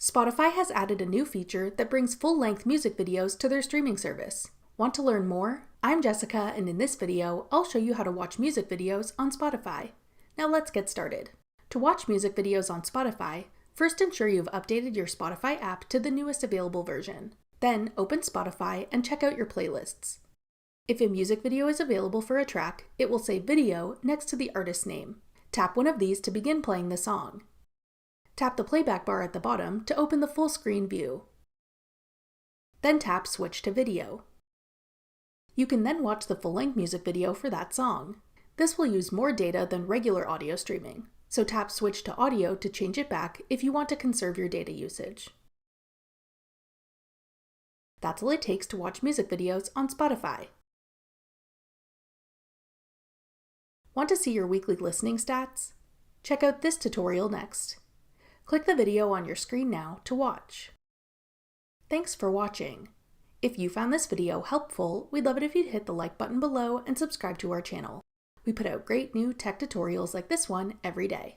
Spotify has added a new feature that brings full-length music videos to their streaming service. Want to learn more? I'm Jessica, and in this video, I'll show you how to watch music videos on Spotify. Now let's get started. To watch music videos on Spotify, first ensure you've updated your Spotify app to the newest available version. Then open Spotify and check out your playlists. If a music video is available for a track, it will say video next to the artist's name. Tap one of these to begin playing the song. Tap the playback bar at the bottom to open the full screen view. Then tap Switch to Video. You can then watch the full-length music video for that song. This will use more data than regular audio streaming, so tap Switch to Audio to change it back if you want to conserve your data usage. That's all it takes to watch music videos on Spotify. Want to see your weekly listening stats? Check out this tutorial next. Click the video on your screen now to watch. Thanks for watching. If you found this video helpful, we'd love it if you'd hit the like button below and subscribe to our channel. We put out great new tech tutorials like this one every day.